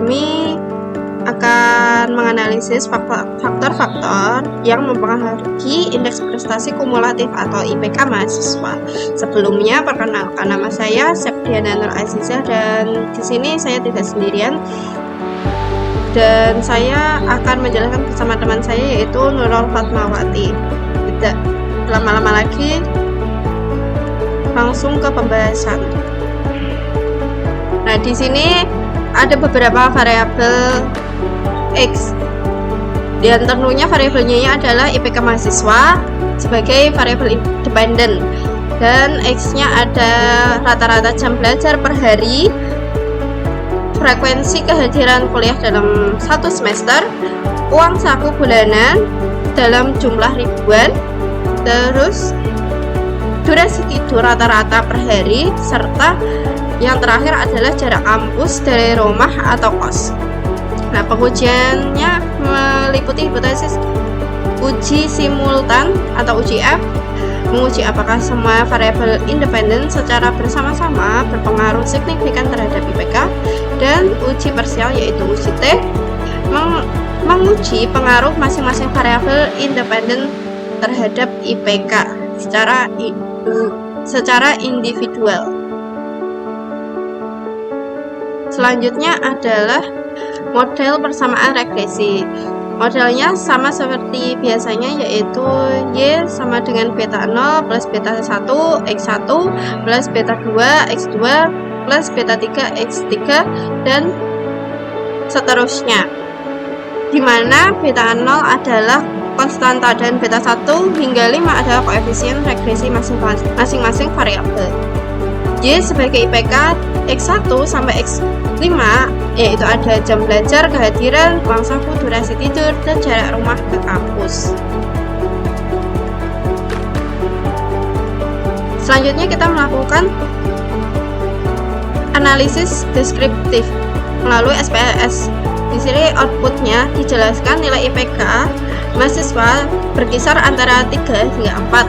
kami akan menganalisis faktor-faktor yang mempengaruhi indeks prestasi kumulatif atau IPK mahasiswa. Sebelumnya, perkenalkan, nama saya Septiana Nur Azizah, dan di sini saya tidak sendirian. Dan saya akan menjelaskan bersama teman saya, yaitu Nurul Fatmawati. Tidak lama-lama lagi, langsung ke pembahasan. Nah, di sini ada beberapa variabel X. Di antaranya variabelnya adalah IPK mahasiswa sebagai variabel independen, dan X-nya ada rata-rata jam belajar per hari, frekuensi kehadiran kuliah dalam satu semester, uang saku bulanan dalam jumlah ribuan, terus durasi tidur rata-rata per hari, serta yang terakhir adalah jarak kampus dari rumah atau kos. Nah, pengujiannya meliputi hipotesis uji simultan atau uji F, menguji apakah semua variabel independen secara bersama-sama berpengaruh signifikan terhadap IPK, dan uji parsial yaitu uji T, menguji pengaruh masing-masing variabel independen terhadap IPK secara individual. Selanjutnya adalah model persamaan regresi. Modelnya sama seperti biasanya, yaitu Y sama dengan beta 0 plus beta 1 X1 plus beta 2 X2 plus beta 3 X3 dan seterusnya, di mana beta 0 adalah konstanta dan beta 1 hingga 5 adalah koefisien regresi masing-masing variabel. Y sebagai IPK X1 sampai X5, yaitu ada jam belajar, kehadiran, uang saku, durasi tidur, dan jarak rumah ke kampus. Selanjutnya kita melakukan analisis deskriptif melalui SPSS. Di sini outputnya dijelaskan nilai IPK mahasiswa berkisar antara 3 hingga 4.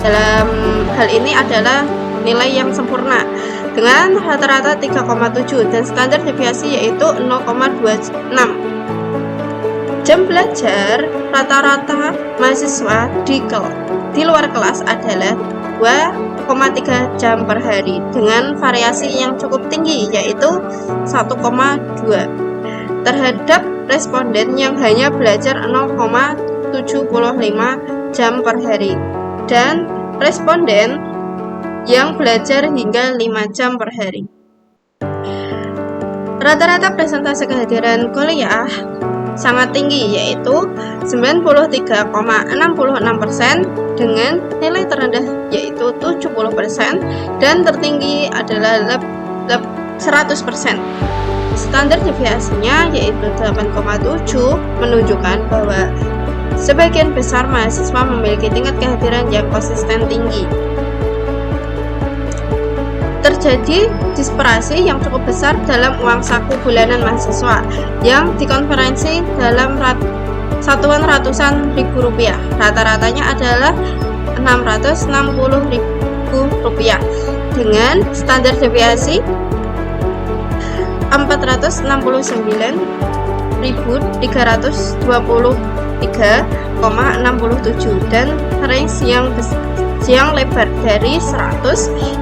Dalam hal ini adalah nilai yang sempurna dengan rata-rata 3,7 dan standar deviasi yaitu 0,26. Jam belajar rata-rata mahasiswa di luar kelas adalah 2,3 jam per hari dengan variasi yang cukup tinggi yaitu 1,2 terhadap responden yang hanya belajar 0,75 jam per hari, dan responden yang belajar hingga 5 jam per hari. Rata-rata presentase kehadiran kuliah sangat tinggi, yaitu 93,66% dengan nilai terendah yaitu 70% dan tertinggi adalah 100%. Standar deviasinya yaitu 8,7 menunjukkan bahwa sebagian besar mahasiswa memiliki tingkat kehadiran yang konsisten tinggi. Terjadi disperasi yang cukup besar dalam uang saku bulanan mahasiswa yang dikonversi dalam satuan ratusan ribu rupiah. Rata-ratanya adalah 660 ribu rupiah dengan standar deviasi 469.323,67 dan range yang lebar dari 100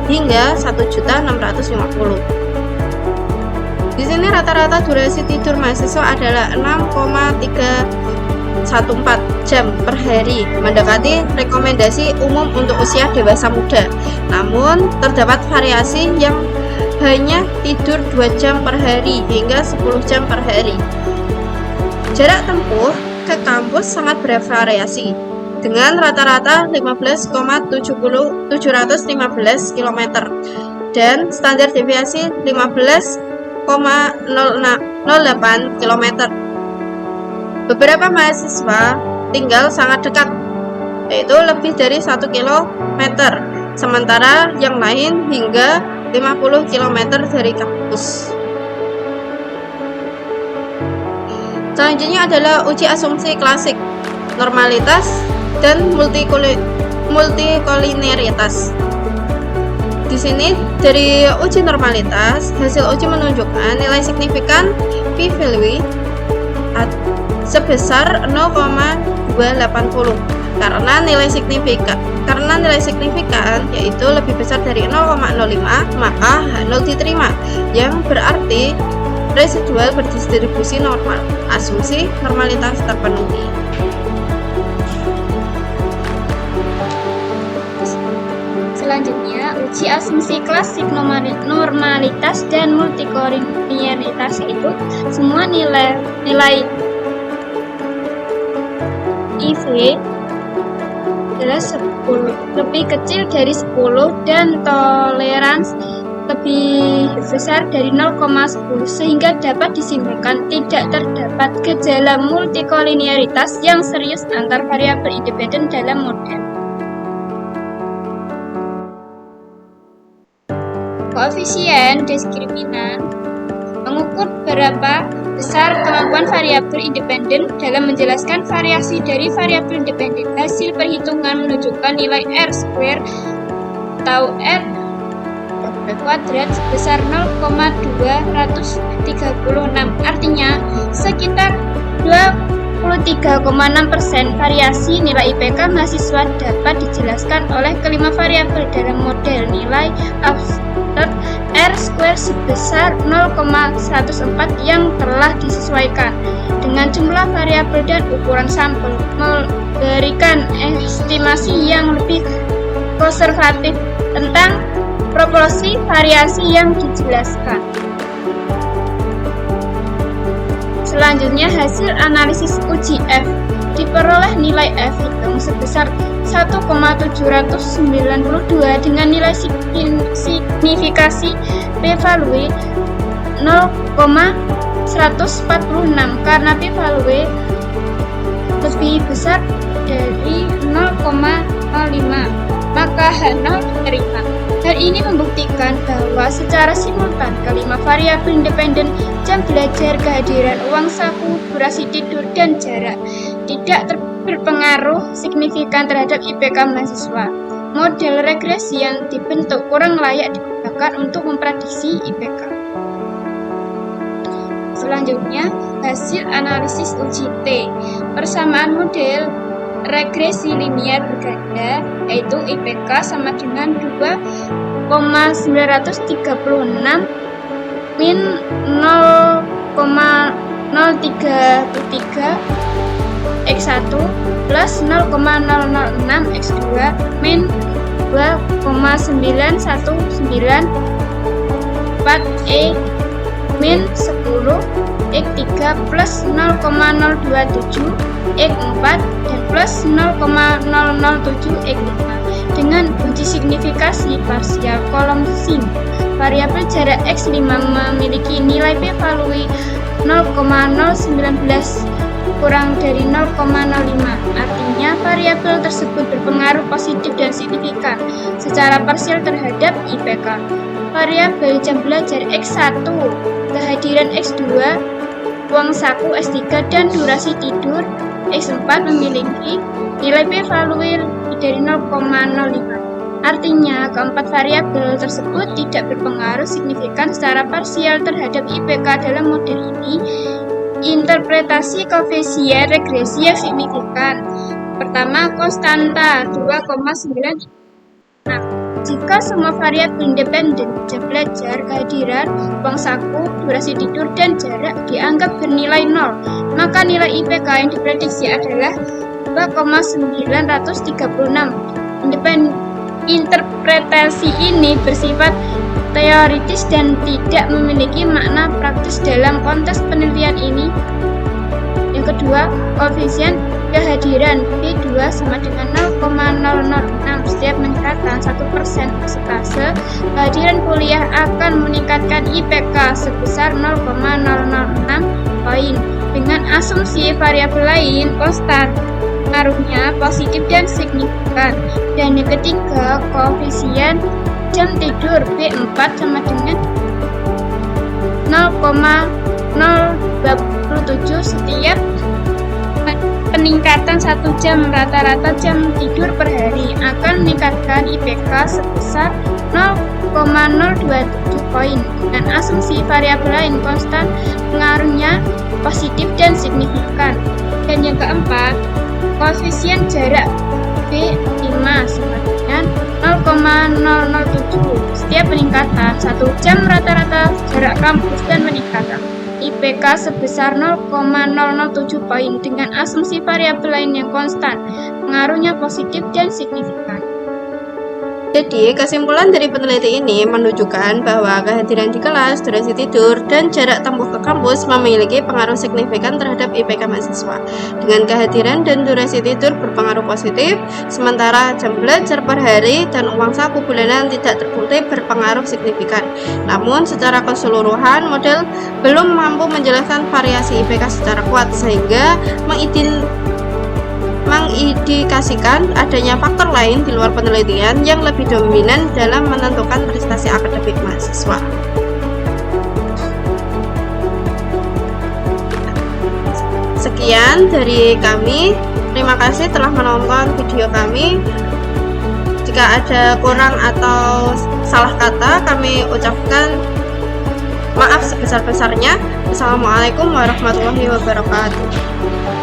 hingga 1.650. Di sini rata-rata durasi tidur mahasiswa adalah 6,314 jam per hari, mendekati rekomendasi umum untuk usia dewasa muda. Namun, terdapat variasi yang hanya tidur 2 jam per hari hingga 10 jam per hari. Jarak tempuh ke kampus sangat bervariasi, dengan rata-rata 15,715 km dan standar deviasi 15,08 km. Beberapa mahasiswa tinggal sangat dekat, yaitu lebih dari 1 km, sementara yang lain hingga 50 km dari kampus. Selanjutnya adalah uji asumsi klasik, normalitas, dan multikoliniaritas. Di sini dari uji normalitas, hasil uji menunjukkan nilai signifikan p-value sebesar 0,280 karena nilai signifikan yaitu lebih besar dari 0,05, maka H0 diterima, yang berarti residual berdistribusi normal. Asumsi normalitas terpenuhi. Selanjutnya, uji asumsi klasik normalitas dan multikoliniaritas itu semua nilai IV adalah 10 lebih kecil dari 10 dan toleransi lebih besar dari 0,10 sehingga dapat disimpulkan tidak terdapat gejala multikoliniaritas yang serius antar variabel independen dalam model. Koefisien diskriminan mengukur berapa besar kemampuan variabel independen dalam menjelaskan variasi dari variabel independen. Hasil perhitungan menunjukkan nilai R² atau R kuadrat sebesar 0,236, artinya sekitar 23,6% variasi nilai IPK mahasiswa dapat dijelaskan oleh kelima variabel dalam model nilai absolut R² sebesar 0,104 yang telah disesuaikan dengan jumlah variabel dan ukuran sampel, memberikan estimasi yang lebih konservatif tentang proporsi variasi yang dijelaskan. Selanjutnya, hasil analisis uji F. Diperoleh nilai F hitung sebesar 1,792 dengan nilai signifikasi p-value 0,146 karena p-value lebih besar dari 0,05, maka H0 diterima. Hal ini membuktikan bahwa secara simultan kelima variabel independen jam belajar, kehadiran uang saku, durasi tidur, dan jarak tidak berpengaruh signifikan terhadap IPK mahasiswa. Model regresi yang dibentuk kurang layak digunakan untuk memprediksi IPK. Selanjutnya, hasil analisis uji T. Persamaan model regresi linier berganda, yaitu IPK sama dengan 2,936 min 0,033 X1 plus 0,006 X2 min 2,9194 E min 10 X3 plus 0,027 X4 dan plus 0,007 X5 dengan uji signifikasi parsial kolom SIM. Variabel jarak X5 memiliki nilai p-value 0,019 kurang dari 0,05. Artinya variabel tersebut berpengaruh positif dan signifikan secara parsial terhadap IPK. Variabel jam belajar X1, kehadiran X2, uang saku S3 dan durasi tidur X4 memiliki nilai p-value lebih dari 0,05. Artinya, keempat variabel tersebut tidak berpengaruh signifikan secara parsial terhadap IPK dalam model ini. Interpretasi koefisien regresi yang signifikan. Pertama, konstanta 2,9. Jika semua variabel independen jam belajar, kehadiran, uang saku, durasi tidur, dan jarak dianggap bernilai 0, maka nilai IPK yang diprediksi adalah 2,936. Interpretasi ini bersifat teoritis dan tidak memiliki makna praktis dalam konteks penelitian ini. Yang kedua, koefisien kehadiran P2 sama dengan 0,006. Setiap meningkatkan 1% persentase kehadiran kuliah akan meningkatkan IPK sebesar 0,006 poin. Dengan asumsi variabel lain konstan, pengaruhnya positif dan signifikan. Dan yang ketiga, koefisien jam tidur B4 sama dengan 0,027. Setiap peningkatan 1 jam rata-rata jam tidur per hari akan meningkatkan IPK sebesar 0,0 0,027 poin. Dengan asumsi variabel lain konstan, pengaruhnya positif dan signifikan. Dan yang keempat, koefisien jarak B5 sama dengan 0,007. Setiap peningkatan 1 jam rata-rata jarak kampus dan meningkatan IPK sebesar 0,007 poin dengan asumsi variabel lain yang konstan, pengaruhnya positif dan signifikan. Jadi, kesimpulan dari peneliti ini menunjukkan bahwa kehadiran di kelas, durasi tidur, dan jarak tempuh ke kampus memiliki pengaruh signifikan terhadap IPK mahasiswa. Dengan kehadiran dan durasi tidur berpengaruh positif, sementara jam belajar per hari dan uang saku bulanan tidak terbukti berpengaruh signifikan. Namun, secara keseluruhan, model belum mampu menjelaskan variasi IPK secara kuat, sehingga mengindikasikan adanya faktor lain di luar penelitian yang lebih dominan dalam menentukan prestasi akademik mahasiswa. Sekian dari kami. Terima kasih telah menonton video kami. Jika ada kurang atau salah kata, kami ucapkan maaf sebesar-besarnya. Wassalamualaikum warahmatullahi wabarakatuh.